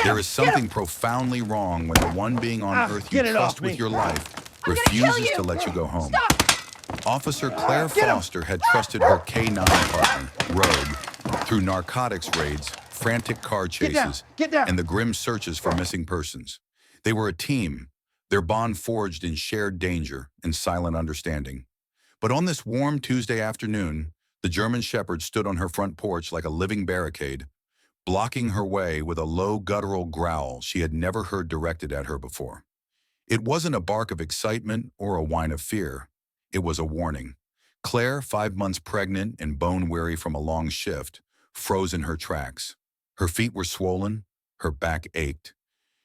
There is something profoundly wrong when the one being on earth you trust with your life refuses to let you go home. Officer Claire Foster had trusted her K-9 partner, Rogue, through narcotics raids, frantic car chases, and the grim searches for missing persons. They were a team, their bond forged in shared danger and silent understanding. But on this warm Tuesday afternoon, the German Shepherd stood on her front porch like a living barricade, blocking her way with a low guttural growl she had never heard directed at her before. It wasn't a bark of excitement or a whine of fear. It was a warning. Claire, 5 months pregnant and bone-weary from a long shift, froze in her tracks. Her feet were swollen, her back ached,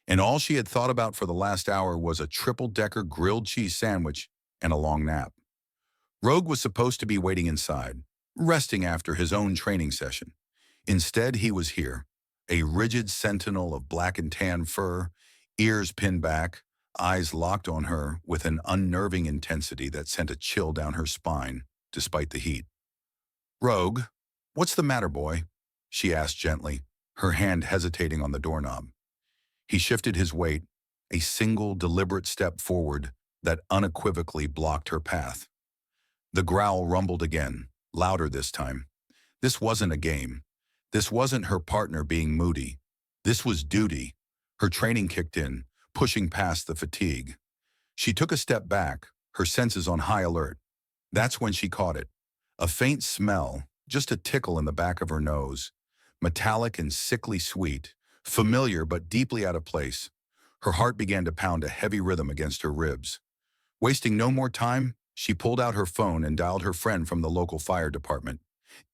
and all she had thought about for the last hour was a triple-decker grilled cheese sandwich and a long nap. Rogue was supposed to be waiting inside, resting after his own training session. Instead, he was here, a rigid sentinel of black and tan fur, ears pinned back, eyes locked on her with an unnerving intensity that sent a chill down her spine, despite the heat. "Rogue, what's the matter, boy?" she asked gently, her hand hesitating on the doorknob. He shifted his weight, a single deliberate step forward that unequivocally blocked her path. The growl rumbled again, louder this time. This wasn't a game. This wasn't her partner being moody. This was duty. Her training kicked in, pushing past the fatigue. She took a step back, her senses on high alert. That's when she caught it. A faint smell, just a tickle in the back of her nose. Metallic and sickly sweet, familiar but deeply out of place. Her heart began to pound a heavy rhythm against her ribs. Wasting no more time, she pulled out her phone and dialed her friend from the local fire department.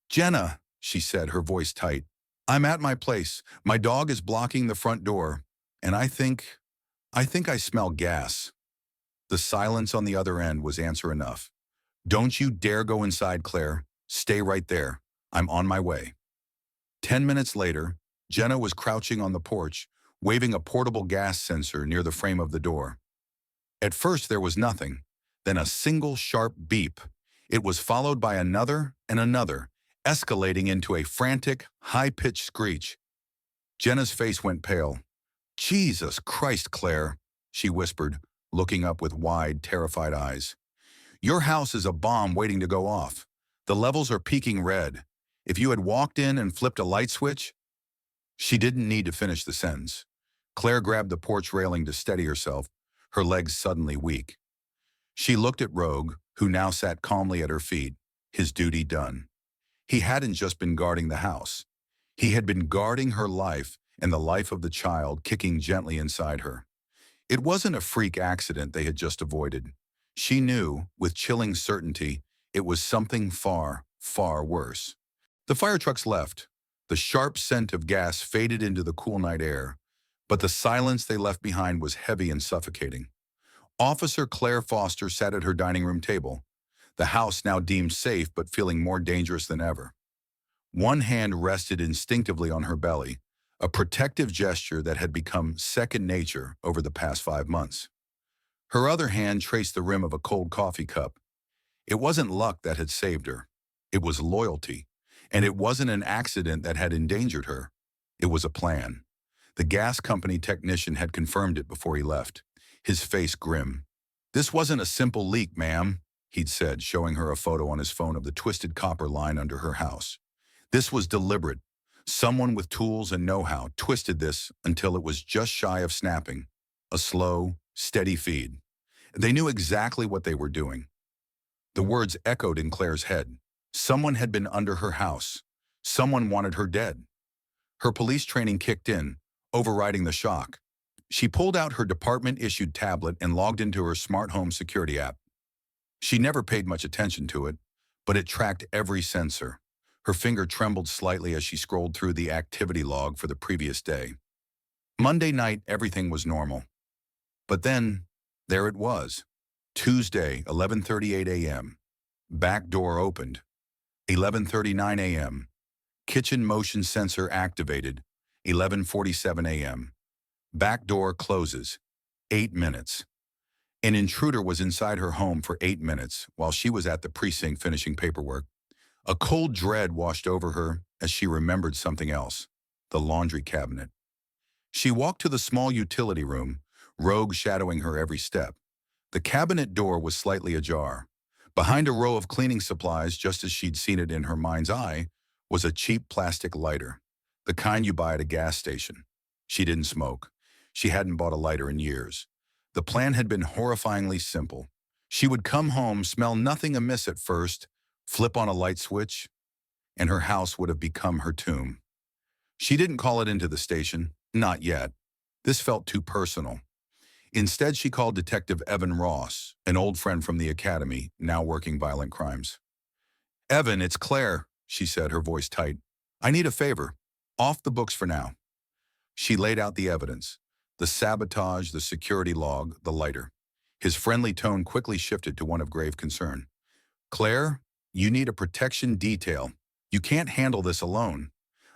"Jenna," she said, her voice tight. "I'm at my place. My dog is blocking the front door, and I think I smell gas." The silence on the other end was answer enough. "Don't you dare go inside, Claire. Stay right there. I'm on my way." 10 minutes later, Jenna was crouching on the porch, waving a portable gas sensor near the frame of the door. At first there was nothing, then a single sharp beep. It was followed by another and another, escalating into a frantic, high-pitched screech. Jenna's face went pale. "Jesus Christ, Claire," she whispered, looking up with wide, terrified eyes. "Your house is a bomb waiting to go off. The levels are peaking red. If you had walked in and flipped a light switch—" She didn't need to finish the sentence. Claire grabbed the porch railing to steady herself, her legs suddenly weak. She looked at Rogue, who now sat calmly at her feet, his duty done. He hadn't just been guarding the house. He had been guarding her life and the life of the child kicking gently inside her. It wasn't a freak accident they had just avoided. She knew, with chilling certainty, it was something far, far worse. The fire trucks left. The sharp scent of gas faded into the cool night air, but the silence they left behind was heavy and suffocating. Officer Claire Foster sat at her dining room table, the house now deemed safe but feeling more dangerous than ever. One hand rested instinctively on her belly, a protective gesture that had become second nature over the past 5 months. Her other hand traced the rim of a cold coffee cup. It wasn't luck that had saved her. It was loyalty. And it wasn't an accident that had endangered her. It was a plan. The gas company technician had confirmed it before he left, his face grim. "This wasn't a simple leak, ma'am," he'd said, showing her a photo on his phone of the twisted copper line under her house. "This was deliberate. Someone with tools and know-how twisted this until it was just shy of snapping. A slow, steady feed. They knew exactly what they were doing." The words echoed in Claire's head. Someone had been under her house. Someone wanted her dead. Her police training kicked in, overriding the shock. She pulled out her department-issued tablet and logged into her smart home security app. She never paid much attention to it, but it tracked every sensor. Her finger trembled slightly as she scrolled through the activity log for the previous day. Monday night, everything was normal. But then, there it was. Tuesday, 11:38 a.m. Back door opened. 11:39 a.m. Kitchen motion sensor activated. 11:47 a.m. Back door closes. 8 minutes. An intruder was inside her home for 8 minutes while she was at the precinct finishing paperwork. A cold dread washed over her as she remembered something else, the laundry cabinet. She walked to the small utility room, Rogue shadowing her every step. The cabinet door was slightly ajar. Behind a row of cleaning supplies, just as she'd seen it in her mind's eye, was a cheap plastic lighter, the kind you buy at a gas station. She didn't smoke. She hadn't bought a lighter in years. The plan had been horrifyingly simple. She would come home, smell nothing amiss at first, flip on a light switch, and her house would have become her tomb. She didn't call it into the station, not yet. This felt too personal. Instead, she called Detective Evan Ross, an old friend from the academy, now working violent crimes. "Evan, it's Claire," she said, her voice tight. "I need a favor. Off the books for now." She laid out the evidence: the sabotage, the security log, the lighter. His friendly tone quickly shifted to one of grave concern. "Claire, you need a protection detail. You can't handle this alone."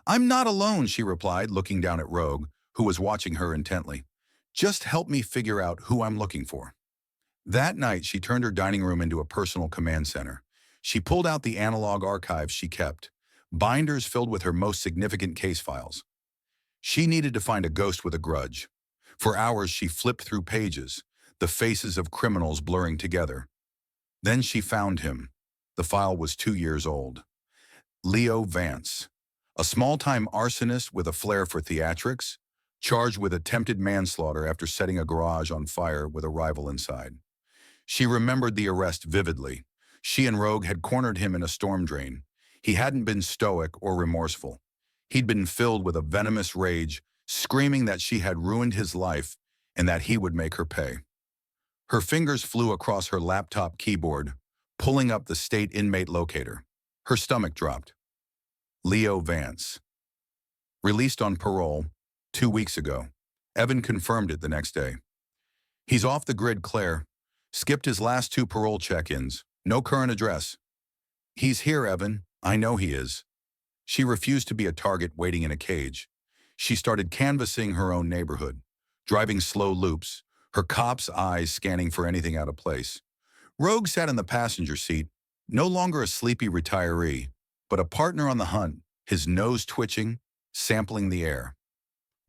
"I'm not alone," she replied, looking down at Rogue, who was watching her intently. "Just help me figure out who I'm looking for." That night, she turned her dining room into a personal command center. She pulled out the analog archives she kept, binders filled with her most significant case files. She needed to find a ghost with a grudge. For hours, she flipped through pages, the faces of criminals blurring together. Then she found him. The file was 2 years old. Leo Vance, a small-time arsonist with a flair for theatrics, charged with attempted manslaughter after setting a garage on fire with a rival inside. She remembered the arrest vividly. She and Rogue had cornered him in a storm drain. He hadn't been stoic or remorseful. He'd been filled with a venomous rage, screaming that she had ruined his life and that he would make her pay. Her fingers flew across her laptop keyboard, pulling up the state inmate locator. Her stomach dropped. Leo Vance. Released on parole 2 weeks ago. Evan confirmed it the next day. "He's off the grid, Claire. Skipped his last 2 parole check-ins. No current address." "He's here, Evan. I know he is." She refused to be a target waiting in a cage. She started canvassing her own neighborhood, driving slow loops, her cop's eyes scanning for anything out of place. Rogue sat in the passenger seat, no longer a sleepy retiree, but a partner on the hunt, his nose twitching, sampling the air.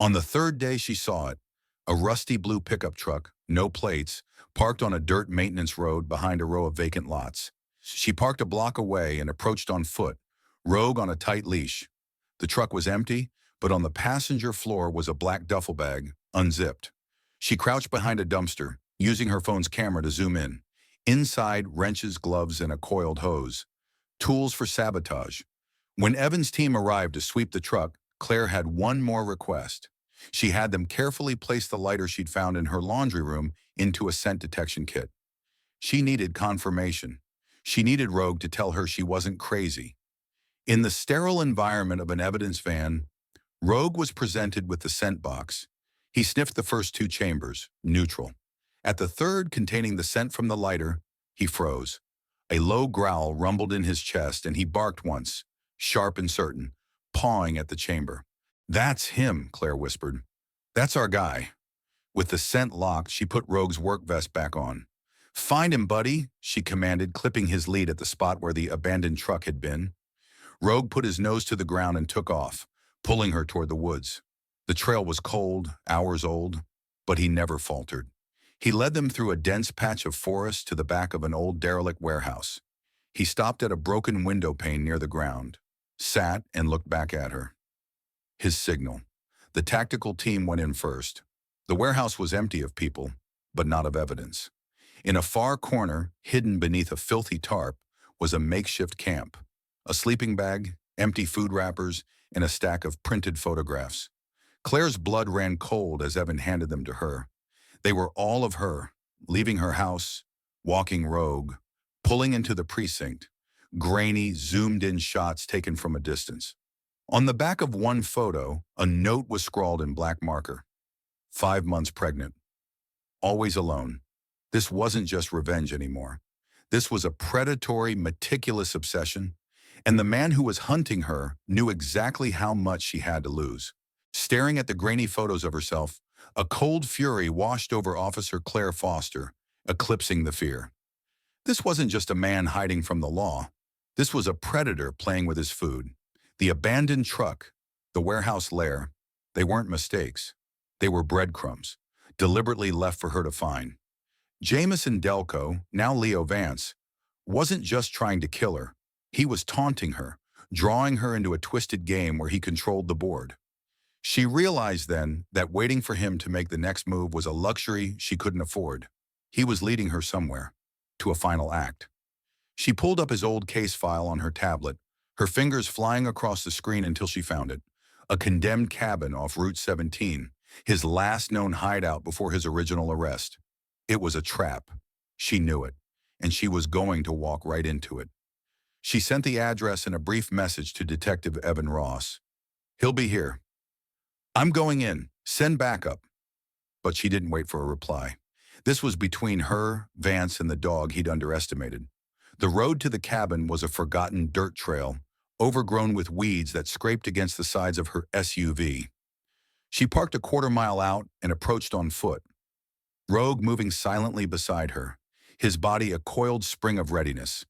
On the 3rd day she saw it, a rusty blue pickup truck, no plates, parked on a dirt maintenance road behind a row of vacant lots. She parked a block away and approached on foot, Rogue on a tight leash. The truck was empty, but on the passenger floor was a black duffel bag, unzipped. She crouched behind a dumpster, using her phone's camera to zoom in. Inside, wrenches, gloves, and a coiled hose. Tools for sabotage. When Evan's team arrived to sweep the truck, Claire had one more request. She had them carefully place the lighter she'd found in her laundry room into a scent detection kit. She needed confirmation. She needed Rogue to tell her she wasn't crazy. In the sterile environment of an evidence van, Rogue was presented with the scent box. He sniffed the first 2 chambers, neutral. At the third, containing the scent from the lighter, he froze. A low growl rumbled in his chest, and he barked once, sharp and certain, pawing at the chamber. "That's him," Claire whispered. "That's our guy." With the scent locked, she put Rogue's work vest back on. "Find him, buddy," she commanded, clipping his lead at the spot where the abandoned truck had been. Rogue put his nose to the ground and took off, pulling her toward the woods. The trail was cold, hours old, but he never faltered. He led them through a dense patch of forest to the back of an old derelict warehouse. He stopped at a broken window pane near the ground, sat, and looked back at her. His signal. The tactical team went in first. The warehouse was empty of people, but not of evidence. In a far corner, hidden beneath a filthy tarp, was a makeshift camp. A sleeping bag, empty food wrappers, and a stack of printed photographs. Claire's blood ran cold as Evan handed them to her. They were all of her, leaving her house, walking Rogue, pulling into the precinct, grainy, zoomed-in shots taken from a distance. On the back of one photo, a note was scrawled in black marker. 5 months pregnant. Always alone. This wasn't just revenge anymore. This was a predatory, meticulous obsession, and the man who was hunting her knew exactly how much she had to lose. Staring at the grainy photos of herself, a cold fury washed over Officer Claire Foster, eclipsing the fear. This wasn't just a man hiding from the law. This was a predator playing with his food. The abandoned truck, the warehouse lair, they weren't mistakes. They were breadcrumbs, deliberately left for her to find. Jamison Delco, now Leo Vance, wasn't just trying to kill her. He was taunting her, drawing her into a twisted game where he controlled the board. She realized then that waiting for him to make the next move was a luxury she couldn't afford. He was leading her somewhere, to a final act. She pulled up his old case file on her tablet, her fingers flying across the screen until she found it. A condemned cabin off Route 17, his last known hideout before his original arrest. It was a trap. She knew it, and she was going to walk right into it. She sent the address and a brief message to Detective Evan Ross. "He'll be here. I'm going in. Send backup." But she didn't wait for a reply. This was between her, Vance, and the dog he'd underestimated. The road to the cabin was a forgotten dirt trail, overgrown with weeds that scraped against the sides of her SUV. She parked a quarter-mile out and approached on foot, Rogue moving silently beside her, his body a coiled spring of readiness.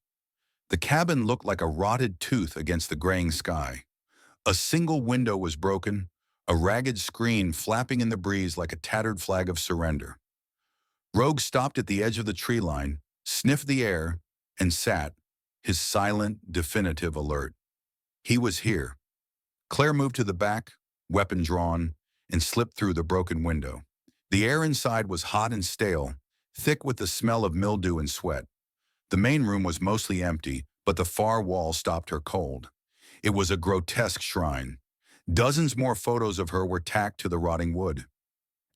The cabin looked like a rotted tooth against the graying sky. A single window was broken, a ragged screen flapping in the breeze like a tattered flag of surrender. Rogue stopped at the edge of the tree line, sniffed the air, and sat, his silent, definitive alert. He was here. Claire moved to the back, weapon drawn, and slipped through the broken window. The air inside was hot and stale, thick with the smell of mildew and sweat. The main room was mostly empty, but the far wall stopped her cold. It was a grotesque shrine. Dozens more photos of her were tacked to the rotting wood.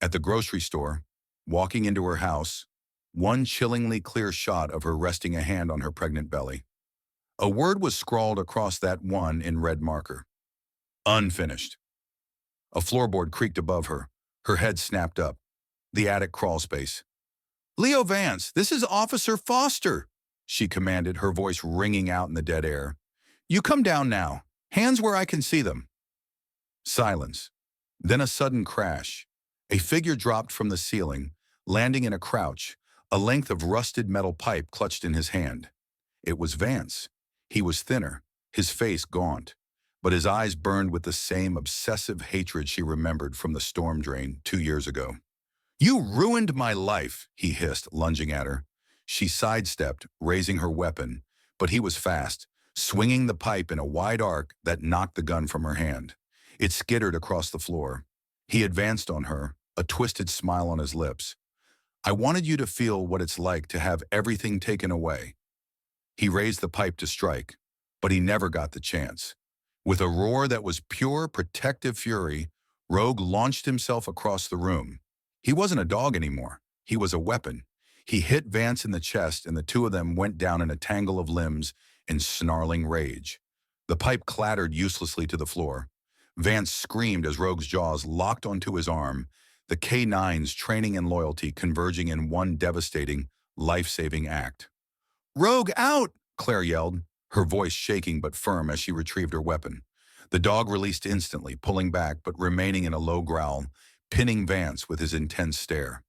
At the grocery store, walking into her house, one chillingly clear shot of her resting a hand on her pregnant belly. A word was scrawled across that one in red marker. Unfinished. A floorboard creaked above her. Her head snapped up. The attic crawl space. "Leo Vance, this is Officer Foster," she commanded, her voice ringing out in the dead air. "You come down now. Hands where I can see them." Silence. Then a sudden crash. A figure dropped from the ceiling, landing in a crouch, a length of rusted metal pipe clutched in his hand. It was Vance. He was thinner, his face gaunt, but his eyes burned with the same obsessive hatred she remembered from the storm drain 2 years ago. "You ruined my life," he hissed, lunging at her. She sidestepped, raising her weapon, but he was fast, swinging the pipe in a wide arc that knocked the gun from her hand. It skittered across the floor. He advanced on her, a twisted smile on his lips. "I wanted you to feel what it's like to have everything taken away." He raised the pipe to strike, but he never got the chance. With a roar that was pure protective fury, Rogue launched himself across the room. He wasn't a dog anymore. He was a weapon. He hit Vance in the chest, and the two of them went down in a tangle of limbs in snarling rage. The pipe clattered uselessly to the floor. Vance screamed as Rogue's jaws locked onto his arm, the K9's training and loyalty converging in one devastating, life-saving act. "Rogue, out!" Claire yelled, her voice shaking but firm as she retrieved her weapon. The dog released instantly, pulling back but remaining in a low growl, pinning Vance with his intense stare.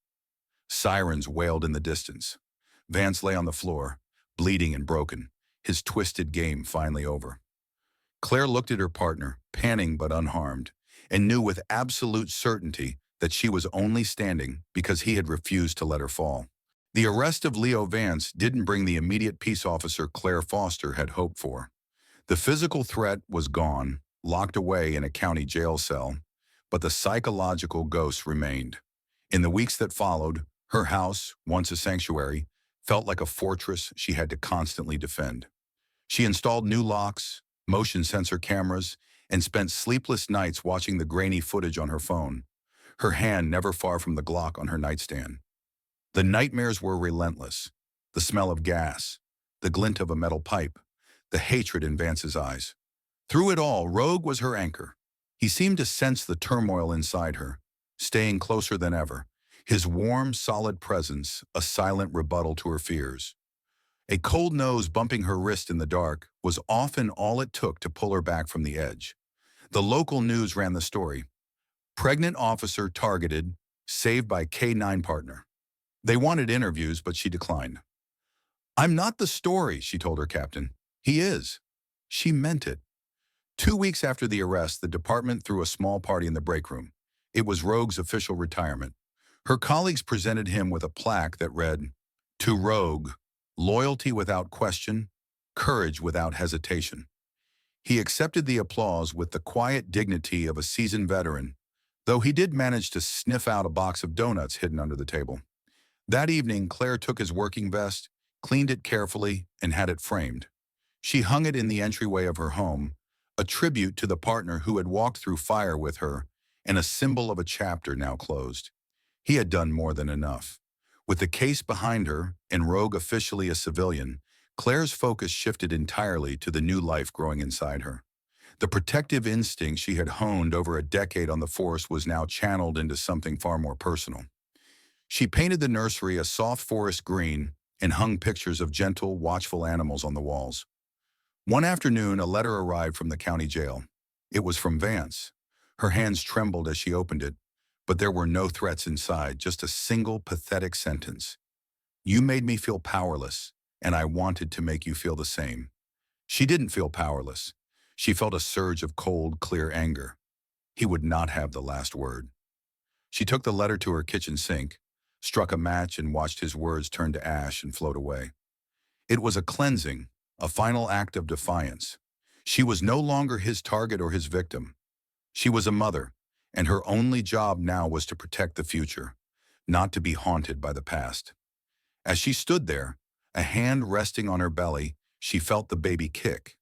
Sirens wailed in the distance. Vance lay on the floor, bleeding and broken, his twisted game finally over. Claire looked at her partner, panting but unharmed, and knew with absolute certainty that she was only standing because he had refused to let her fall. The arrest of Leo Vance didn't bring the immediate peace officer Claire Foster had hoped for. The physical threat was gone, locked away in a county jail cell, but the psychological ghost remained. In the weeks that followed, her house, once a sanctuary, felt like a fortress she had to constantly defend. She installed new locks, motion sensor cameras, and spent sleepless nights watching the grainy footage on her phone, her hand never far from the Glock on her nightstand. The nightmares were relentless. The smell of gas, the glint of a metal pipe, the hatred in Vance's eyes. Through it all, Rogue was her anchor. He seemed to sense the turmoil inside her, staying closer than ever, his warm, solid presence a silent rebuttal to her fears. A cold nose bumping her wrist in the dark was often all it took to pull her back from the edge. The local news ran the story. Pregnant officer targeted, saved by K9 partner. They wanted interviews, but she declined. "I'm not the story," she told her captain. "He is." She meant it. 2 weeks after the arrest, the department threw a small party in the break room. It was Rogue's official retirement. Her colleagues presented him with a plaque that read, "To Rogue, loyalty without question, courage without hesitation." He accepted the applause with the quiet dignity of a seasoned veteran, though he did manage to sniff out a box of donuts hidden under the table. That evening, Claire took his working vest, cleaned it carefully, and had it framed. She hung it in the entryway of her home, a tribute to the partner who had walked through fire with her and a symbol of a chapter now closed. He had done more than enough. With the case behind her and Rogue officially a civilian, Claire's focus shifted entirely to the new life growing inside her. The protective instinct she had honed over a decade on the force was now channeled into something far more personal. She painted the nursery a soft forest green and hung pictures of gentle, watchful animals on the walls. One afternoon, a letter arrived from the county jail. It was from Vance. Her hands trembled as she opened it, but there were no threats inside, just a single pathetic sentence. "You made me feel powerless, and I wanted to make you feel the same." She didn't feel powerless. She felt a surge of cold, clear anger. He would not have the last word. She took the letter to her kitchen sink, struck a match, and watched his words turn to ash and float away. It was a cleansing, a final act of defiance. She was no longer his target or his victim. She was a mother, and her only job now was to protect the future, not to be haunted by the past. As she stood there, a hand resting on her belly, she felt the baby kick.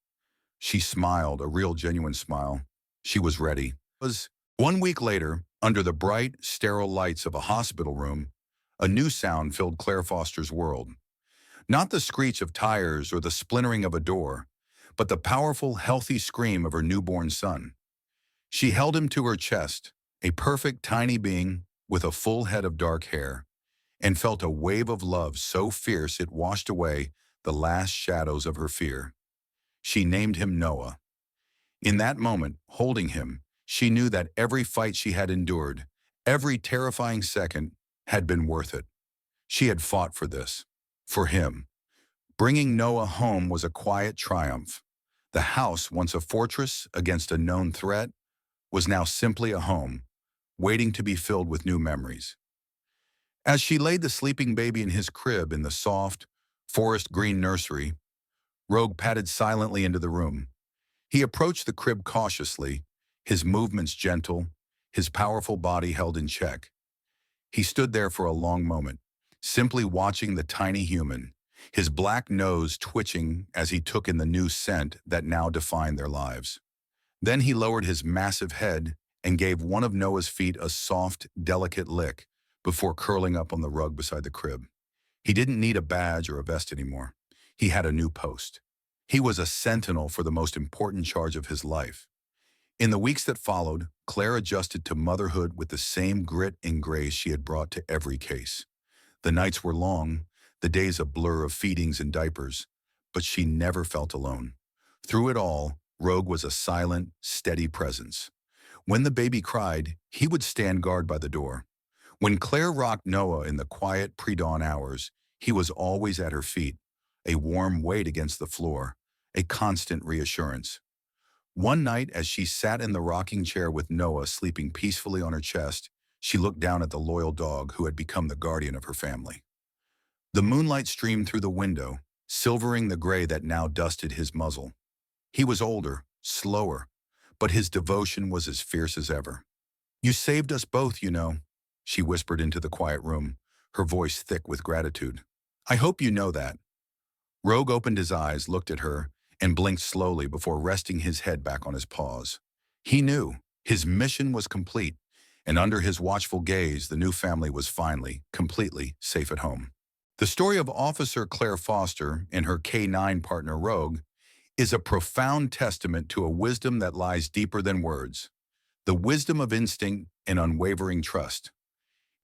She smiled, a real genuine smile. She was ready. It was 1 week later, under the bright, sterile lights of a hospital room, a new sound filled Claire Foster's world. Not the screech of tires or the splintering of a door, but the powerful, healthy scream of her newborn son. She held him to her chest, a perfect tiny being with a full head of dark hair, and felt a wave of love so fierce it washed away the last shadows of her fear. She named him Noah. In that moment, holding him, she knew that every fight she had endured, every terrifying second, had been worth it. She had fought for this, for him. Bringing Noah home was a quiet triumph. The house, once a fortress against a known threat, was now simply a home, waiting to be filled with new memories. As she laid the sleeping baby in his crib in the soft, forest green nursery, Rogue padded silently into the room. He approached the crib cautiously, his movements gentle, his powerful body held in check. He stood there for a long moment, simply watching the tiny human, his black nose twitching as he took in the new scent that now defined their lives. Then he lowered his massive head and gave one of Noah's feet a soft, delicate lick before curling up on the rug beside the crib. He didn't need a badge or a vest anymore. He had a new post. He was a sentinel for the most important charge of his life. In the weeks that followed, Claire adjusted to motherhood with the same grit and grace she had brought to every case. The nights were long, the days a blur of feedings and diapers, but she never felt alone. Through it all, Rogue was a silent, steady presence. When the baby cried, he would stand guard by the door. When Claire rocked Noah in the quiet pre-dawn hours, he was always at her feet, a warm weight against the floor, a constant reassurance. One night, as she sat in the rocking chair with Noah sleeping peacefully on her chest, she looked down at the loyal dog who had become the guardian of her family. The moonlight streamed through the window, silvering the gray that now dusted his muzzle. He was older, slower, but his devotion was as fierce as ever. "You saved us both, you know," she whispered into the quiet room, her voice thick with gratitude. "I hope you know that." Rogue opened his eyes, looked at her, and blinked slowly before resting his head back on his paws. He knew his mission was complete, and under his watchful gaze, the new family was finally, completely safe at home. The story of Officer Claire Foster and her K-9 partner Rogue is a profound testament to a wisdom that lies deeper than words, the wisdom of instinct and unwavering trust.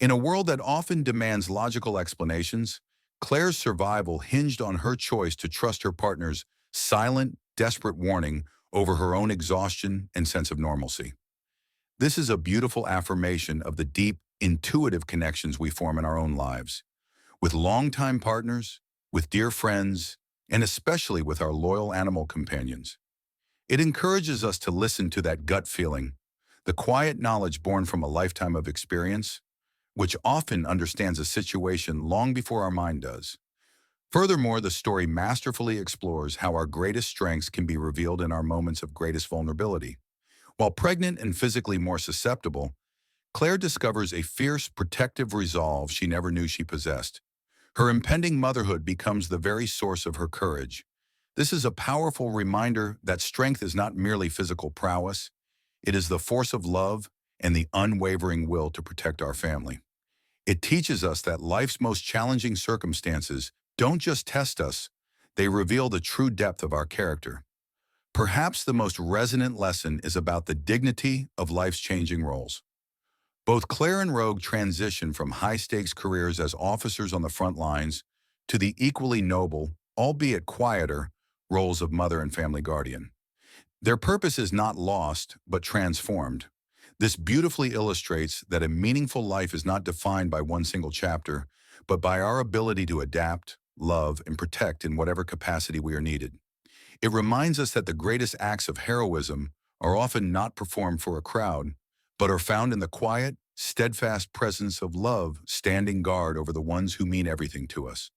In a world that often demands logical explanations, Claire's survival hinged on her choice to trust her partner's silent, desperate warning over her own exhaustion and sense of normalcy. This is a beautiful affirmation of the deep, intuitive connections we form in our own lives, with longtime partners, with dear friends, and especially with our loyal animal companions. It encourages us to listen to that gut feeling, The quiet knowledge born from a lifetime of experience, which often understands a situation long before our mind does. Furthermore, the story masterfully explores how our greatest strengths can be revealed in our moments of greatest vulnerability. While pregnant and physically more susceptible, Claire discovers a fierce, protective resolve she never knew she possessed. Her impending motherhood becomes the very source of her courage. This is a powerful reminder that strength is not merely physical prowess, it is the force of love and the unwavering will to protect our family. It teaches us that life's most challenging circumstances don't just test us, they reveal the true depth of our character. Perhaps the most resonant lesson is about the dignity of life's changing roles. Both Claire and Rogue transition from high-stakes careers as officers on the front lines to the equally noble, albeit quieter, roles of mother and family guardian. Their purpose is not lost, but transformed. This beautifully illustrates that a meaningful life is not defined by one single chapter, but by our ability to adapt, love, and protect in whatever capacity we are needed. It reminds us that the greatest acts of heroism are often not performed for a crowd, but are found in the quiet, steadfast presence of love standing guard over the ones who mean everything to us.